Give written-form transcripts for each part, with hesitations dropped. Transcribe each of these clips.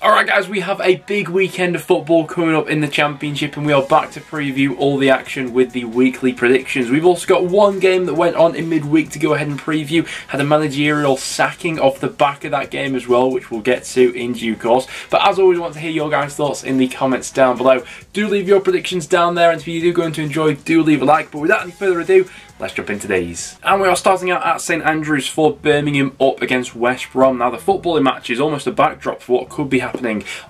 Alright guys, we have a big weekend of football coming up in the Championship and we are back to preview all the action with the weekly predictions. We've also got one game that went on in midweek to go ahead and preview. Had a managerial sacking off the back of that game as well, which we'll get to in due course. But as always, I want to hear your guys' thoughts in the comments down below. Do leave your predictions down there, and if you do going to enjoy, do leave a like. But without any further ado, let's jump into these. And we are starting out at St Andrews for Birmingham up against West Brom. Now the footballing match is almost a backdrop for what could be happening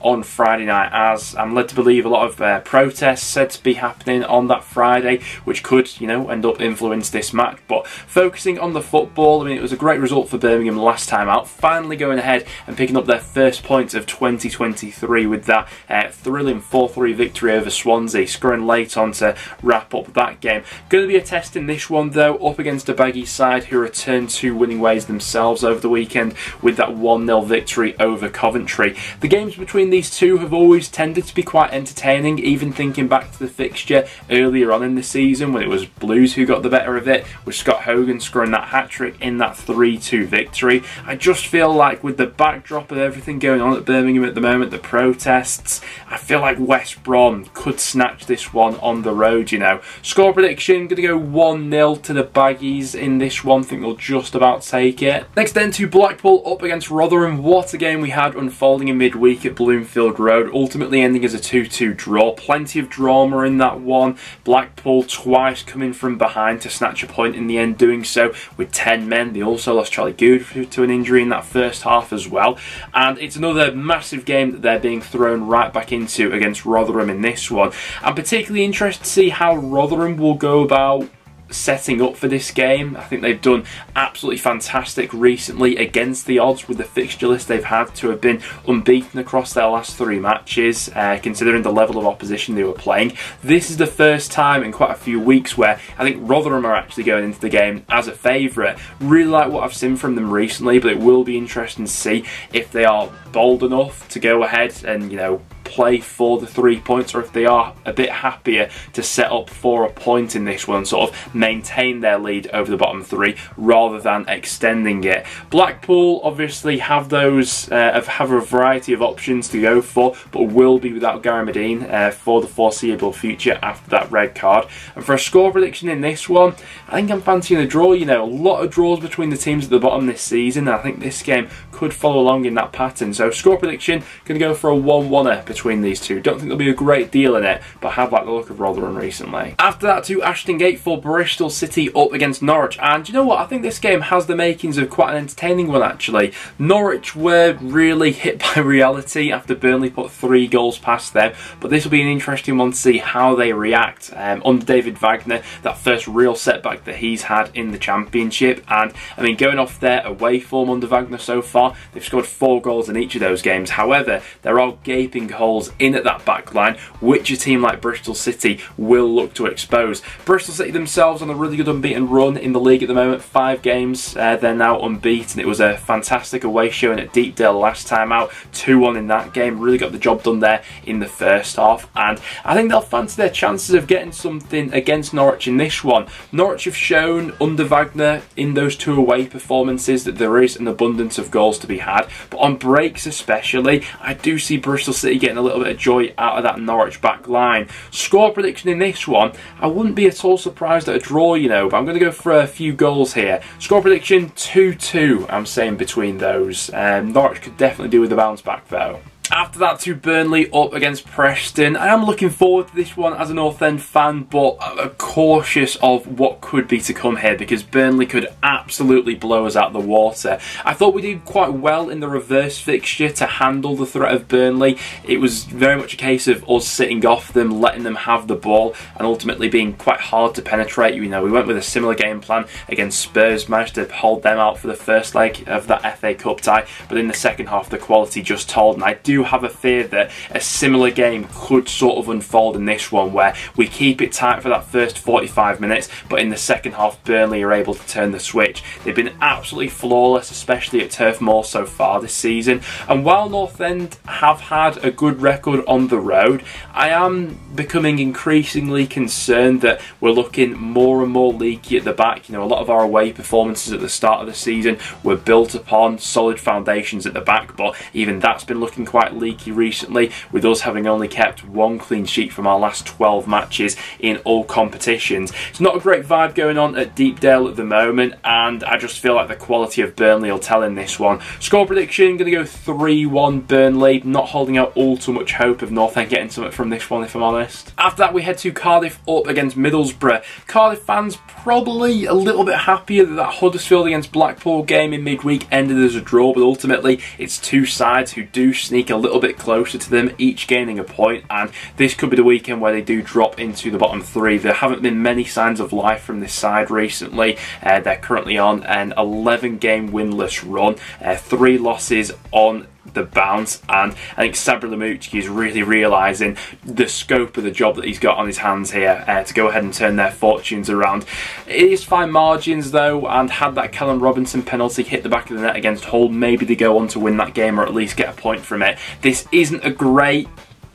on Friday night, as I'm led to believe a lot of protests said to be happening on that Friday, which could, you know, end up influence this match. But focusing on the football, I mean, it was a great result for Birmingham last time out, finally going ahead and picking up their first points of 2023 with that thrilling 4-3 victory over Swansea, scoring late on to wrap up that game. Going to be a test in this one though, up against a baggy side who returned to winning ways themselves over the weekend with that 1-0 victory over Coventry. The games between these two have always tended to be quite entertaining, even thinking back to the fixture earlier on in the season when it was Blues who got the better of it, with Scott Hogan scoring that hat-trick in that 3-2 victory. I just feel like with the backdrop of everything going on at Birmingham at the moment, the protests, I feel like West Brom could snatch this one on the road, you know. Score prediction, going to go 1-0 to the Baggies in this one. I think they'll just about take it. Next then to Blackpool up against Rotherham. What a game we had unfolding in midweek at Bloomfield Road, ultimately ending as a 2-2 draw. Plenty of drama in that one. Blackpool twice coming from behind to snatch a point, in the end doing so with 10 men. They also lost Charlie Good to an injury in that first half as well. And it's another massive game that they're being thrown right back into against Rotherham in this one. I'm particularly interested to see how Rotherham will go about setting up for this game. I think they've done absolutely fantastic recently against the odds with the fixture list they've had, to have been unbeaten across their last 3 matches, considering the level of opposition they were playing. This is the first time in quite a few weeks where I think Rotherham are actually going into the game as a favourite. Really like what I've seen from them recently, but it will be interesting to see if they are bold enough to go ahead and, you know, play for the 3 points, or if they are a bit happier to set up for a point in this one, sort of maintain their lead over the bottom 3 rather than extending it. Blackpool obviously have those have a variety of options to go for, but will be without Gary Medine for the foreseeable future after that red card. And for a score prediction in this one, I think I'm fancying a draw. You know, a lot of draws between the teams at the bottom this season, and I think this game could follow along in that pattern. So score prediction, going to go for a 1-1er between these two. Don't think there'll be a great deal in it, but I have liked the look of Rotherham recently. After that, to Ashton Gate for Bristol City up against Norwich. And you know what? I think this game has the makings of quite an entertaining one, actually. Norwich were really hit by reality after Burnley put 3 goals past them, but this will be an interesting one to see how they react under David Wagner, that first real setback that he's had in the Championship. And I mean, going off their away form under Wagner so far, they've scored 4 goals in each of those games. However, there are gaping holes in at that back line, which a team like Bristol City will look to expose. Bristol City themselves on a really good unbeaten run in the league at the moment. 5 games, they're now unbeaten. It was a fantastic away showing at Deepdale last time out, 2-1 in that game. Really got the job done there in the first half, and I think they'll fancy their chances of getting something against Norwich in this one. Norwich have shown under Wagner in those 2 away performances that there is an abundance of goals to be had, but on breaks especially, I do see Bristol City getting a little bit of joy out of that Norwich back line. Score prediction in this one, I wouldn't be at all surprised at a draw, you know, but I'm going to go for a few goals here. Score prediction 2-2, I'm saying between those. Norwich could definitely do with a bounce back though. After that, to Burnley up against Preston. I am looking forward to this one as a North End fan, but I'm cautious of what could be to come here, because Burnley could absolutely blow us out of the water. I thought we did quite well in the reverse fixture to handle the threat of Burnley. It was very much a case of us sitting off them, letting them have the ball, and ultimately being quite hard to penetrate. You know, we went with a similar game plan against Spurs, managed to hold them out for the first leg of that FA Cup tie, but in the second half the quality just told, and I do have a fear that a similar game could sort of unfold in this one, where we keep it tight for that first 45 minutes, but in the second half Burnley are able to turn the switch. They've been absolutely flawless, especially at Turf Moor so far this season, and while North End have had a good record on the road, I am becoming increasingly concerned that we're looking more and more leaky at the back. You know, a lot of our away performances at the start of the season were built upon solid foundations at the back, but even that's been looking quite quite leaky recently, with us having only kept 1 clean sheet from our last 12 matches in all competitions. It's not a great vibe going on at Deepdale at the moment, and I just feel like the quality of Burnley will tell in this one. Score prediction, going to go 3-1 Burnley. Not holding out all too much hope of North End getting something from this one, if I'm honest. After that, we head to Cardiff up against Middlesbrough. Cardiff fans probably a little bit happier that Huddersfield against Blackpool game in midweek ended as a draw, but ultimately it's two sides who do sneak a little bit closer to them, each gaining a point, and this could be the weekend where they do drop into the bottom 3. There haven't been many signs of life from this side recently. They're currently on an 11-game winless run, 3 losses on the bounce, and I think Sabri Lamucci is really realising the scope of the job that he's got on his hands here to go ahead and turn their fortunes around. It is fine margins though, and had that Callum Robinson penalty hit the back of the net against Hull, maybe they go on to win that game or at least get a point from it. This isn't a great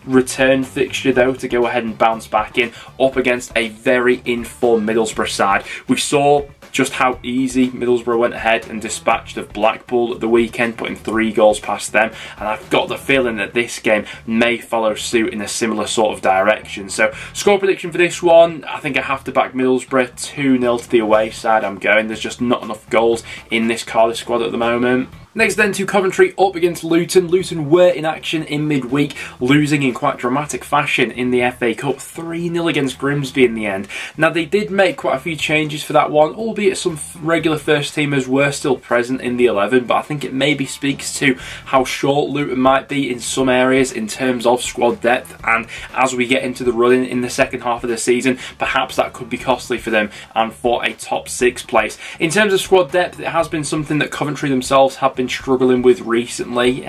return fixture though to go ahead and bounce back in, up against a very informed Middlesbrough side. We saw just how easy Middlesbrough went ahead and dispatched of Blackpool at the weekend, putting 3 goals past them, and I've got the feeling that this game may follow suit in a similar sort of direction. So score prediction for this one, I think I have to back Middlesbrough 2-0 to the away side. I'm going, there's just not enough goals in this Cardiff squad at the moment. Next then to Coventry up against Luton. Luton were in action in midweek, losing in quite dramatic fashion in the FA Cup, 3-0 against Grimsby in the end. Now they did make quite a few changes for that one, albeit some regular first teamers were still present in the 11, but I think it maybe speaks to how short Luton might be in some areas in terms of squad depth, and as we get into the running in the second half of the season, perhaps that could be costly for them and for a top 6 place. In terms of squad depth, it has been something that Coventry themselves have been struggling with recently.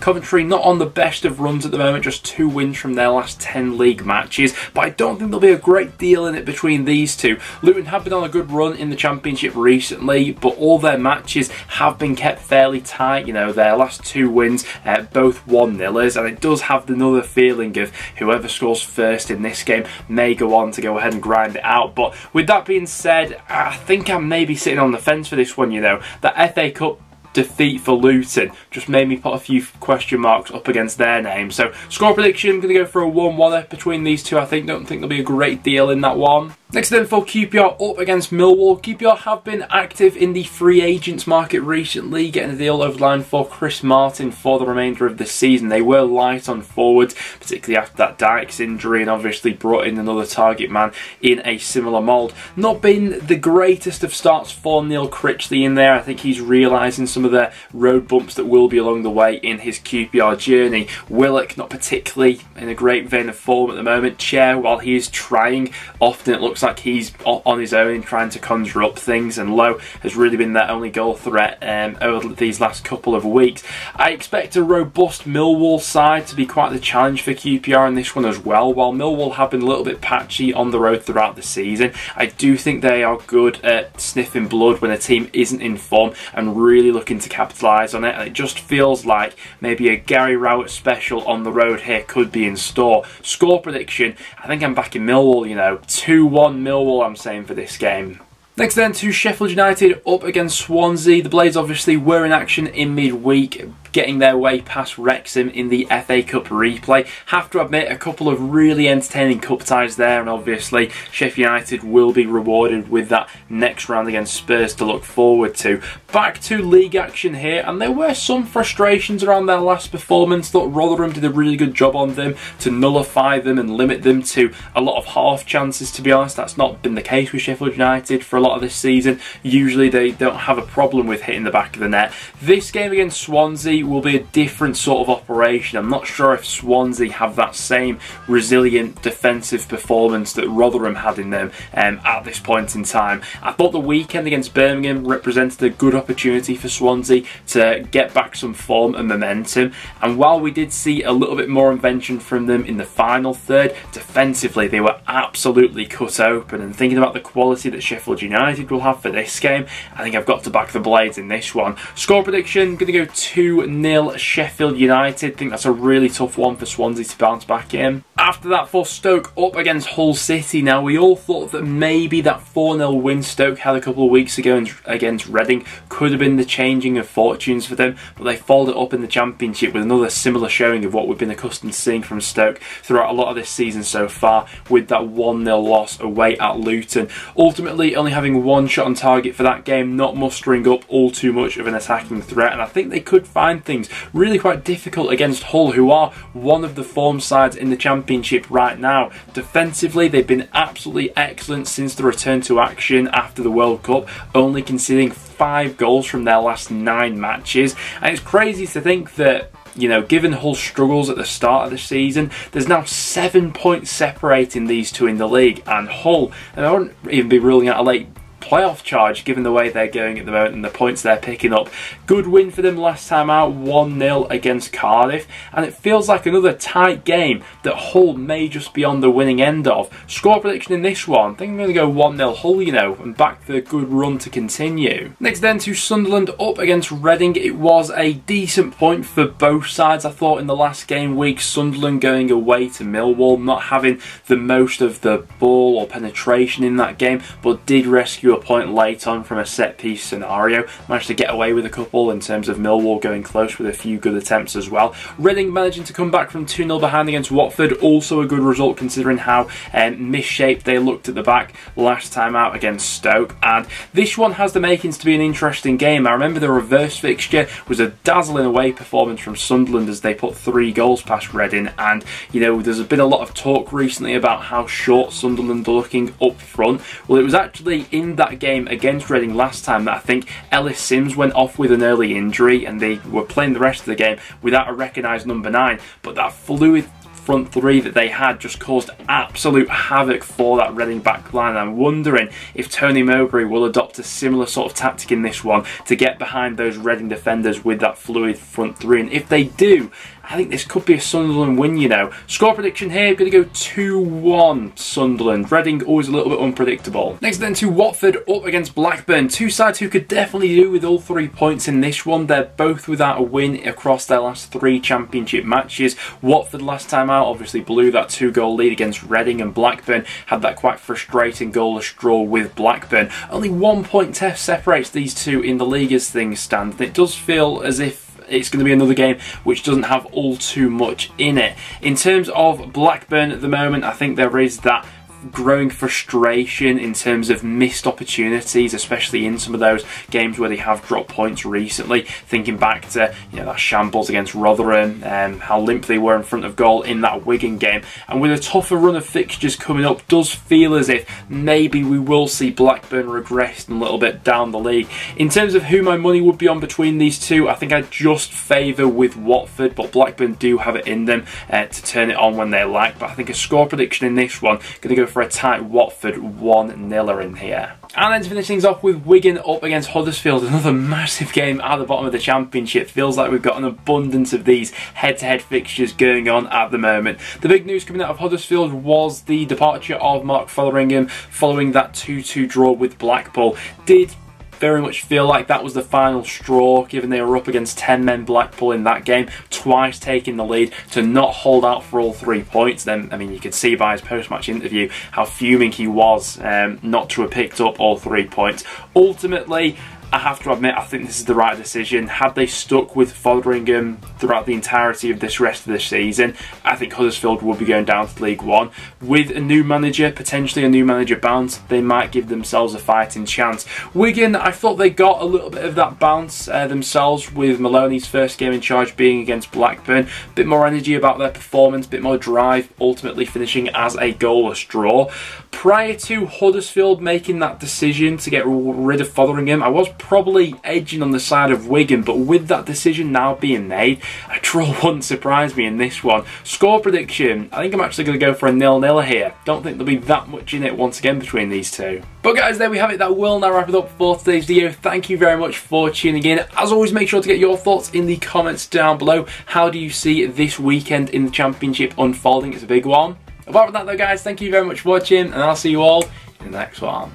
Coventry not on the best of runs at the moment, just 2 wins from their last 10 league matches, but I don't think there'll be a great deal in it between these two. Luton have been on a good run in the Championship recently, but all their matches have been kept fairly tight. You know, their last 2 wins, both 1-0ers, and it does have another feeling of whoever scores first in this game may go on to go ahead and grind it out. But with that being said, I think I'm maybe sitting on the fence for this one. You know, that FA Cup defeat for Luton just made me put a few question marks up against their name. So score prediction, I'm going to go for a 1-1 between these two. I don't think there'll be a great deal in that one. Next then for QPR up against Millwall. QPR have been active in the free agents market recently, getting a deal over the line for Chris Martin for the remainder of the season. They were light on forwards, particularly after that Dykes injury, and obviously brought in another target man in a similar mould. Not been the greatest of starts for Neil Critchley in there. I think he's realising some of the road bumps that will be along the way in his QPR journey. Willock not particularly in a great vein of form at the moment. Chair, while he is trying, often it looks like he's on his own trying to conjure up things, and Lowe has really been their only goal threat over these last couple of weeks. I expect a robust Millwall side to be quite the challenge for QPR in this one as well. While Millwall have been a little bit patchy on the road throughout the season, I do think they are good at sniffing blood when a team isn't in form and really looking to capitalise on it, and it just feels like maybe a Gary Rowett special on the road here could be in store. Score prediction, I think I'm backing Millwall, you know, 2-1 Millwall I'm saying for this game. Next then to Sheffield United up against Swansea. The Blades obviously were in action in midweek, getting their way past Wrexham in the FA Cup replay. Have to admit, a couple of really entertaining cup ties there, and obviously Sheff United will be rewarded with that next round against Spurs to look forward to. Back to league action here, and there were some frustrations around their last performance. Thought Rotherham did a really good job on them to nullify them and limit them to a lot of half chances, to be honest. That's not been the case with Sheffield United for a lot of this season. Usually they don't have a problem with hitting the back of the net. This game against Swansea will be a different sort of operation. I'm not sure if Swansea have that same resilient defensive performance that Rotherham had in them at this point in time. I thought the weekend against Birmingham represented a good opportunity for Swansea to get back some form and momentum, and while we did see a little bit more invention from them in the final third, defensively they were absolutely cut open. And thinking about the quality that Sheffield United will have for this game, I think I've got to back the Blades in this one. Score prediction, going to go 2-0 Sheffield United. I think that's a really tough one for Swansea to bounce back in. After that, for Stoke, up against Hull City. Now, we all thought that maybe that 4-0 win Stoke had a couple of weeks ago against Reading could have been the changing of fortunes for them, but they followed it up in the Championship with another similar showing of what we've been accustomed to seeing from Stoke throughout a lot of this season so far, with that 1-0 loss away at Luton. Ultimately, only having one shot on target for that game, not mustering up all too much of an attacking threat, and I think they could find things really quite difficult against Hull, who are one of the form sides in the Championship right now. Defensively, they've been absolutely excellent since the return to action after the World Cup, only conceding 5 goals from their last 9 matches. And it's crazy to think that, you know, given Hull's struggles at the start of the season, there's now 7 points separating these two in the league, and Hull, and I wouldn't even be ruling out a late playoff charge given the way they're going at the moment and the points they're picking up. Good win for them last time out, 1-0 against Cardiff, and it feels like another tight game that Hull may just be on the winning end of. Score prediction in this one, I think I'm going to go 1-0 Hull, you know, and back the good run to continue. Next then to Sunderland, up against Reading. It was a decent point for both sides, I thought, in the last game week. Sunderland going away to Millwall, not having the most of the ball or penetration in that game, but did rescue a point late on from a set-piece scenario. Managed to get away with a couple in terms of Millwall going close with a few good attempts as well. Reading managing to come back from 2-0 behind against Watford, also a good result considering how misshaped they looked at the back last time out against Stoke. And this one has the makings to be an interesting game. I remember the reverse fixture was a dazzling away performance from Sunderland as they put 3 goals past Reading, and you know, there's been a lot of talk recently about how short Sunderland are looking up front. Well, it was actually in that game against Reading last time that I think Ellis Sims went off with an early injury and they were playing the rest of the game without a recognised number 9, but that fluid front three that they had just caused absolute havoc for that Reading back line. I'm wondering if Tony Mowbray will adopt a similar sort of tactic in this one to get behind those Reading defenders with that fluid front three, and if they do, I think this could be a Sunderland win, you know. Score prediction here, I'm going to go 2-1 Sunderland. Reading always a little bit unpredictable. Next then to Watford, up against Blackburn. Two sides who could definitely do with all 3 points in this one. They're both without a win across their last 3 Championship matches. Watford last time out obviously blew that 2-goal lead against Reading, and Blackburn had that quite frustrating goalless draw with Blackburn. Only 1 point test separates these two in the league as things stand, and it does feel as if it's going to be another game which doesn't have all too much in it. In terms of Blackburn at the moment, I think there is that growing frustration in terms of missed opportunities, especially in some of those games where they have dropped points recently. Thinking back to, you know, that shambles against Rotherham, how limp they were in front of goal in that Wigan game, and with a tougher run of fixtures coming up, does feel as if maybe we will see Blackburn regress a little bit down the league. In terms of who my money would be on between these two, I think I just favour with Watford, but Blackburn do have it in them to turn it on when they like. But I think a score prediction in this one, going to go for a tight Watford 1-0 in here. And then to finish things off with Wigan up against Huddersfield, another massive game at the bottom of the Championship. Feels like we've got an abundance of these head-to-head fixtures going on at the moment. The big news coming out of Huddersfield was the departure of Mark Fotheringham following that 2-2 draw with Blackpool. Did very much feel like that was the final straw, given they were up against 10 men Blackpool in that game, twice taking the lead, to not hold out for all 3 points. Then, I mean, you could see by his post-match interview how fuming he was not to have picked up all 3 points. Ultimately, I have to admit, I think this is the right decision. Had they stuck with Fotheringham throughout the entirety of this rest of the season, I think Huddersfield would be going down to League One. With a new manager, potentially a new manager bounce, they might give themselves a fighting chance. Wigan, I thought they got a little bit of that bounce themselves with Maloney's first game in charge being against Blackburn. A bit more energy about their performance, a bit more drive, ultimately finishing as a goalless draw. Prior to Huddersfield making that decision to get rid of Fotheringham, I was probably edging on the side of Wigan, but with that decision now being made, a draw wouldn't surprise me in this one. Score prediction, I think I'm actually going to go for a 0-0 here. Don't think there'll be that much in it once again between these two. But guys, there we have it. That will now wrap it up for today's video. Thank you very much for tuning in. As always, make sure to get your thoughts in the comments down below. How do you see this weekend in the Championship unfolding? It's a big one. Apart from that though guys, thank you very much for watching, and I'll see you all in the next one.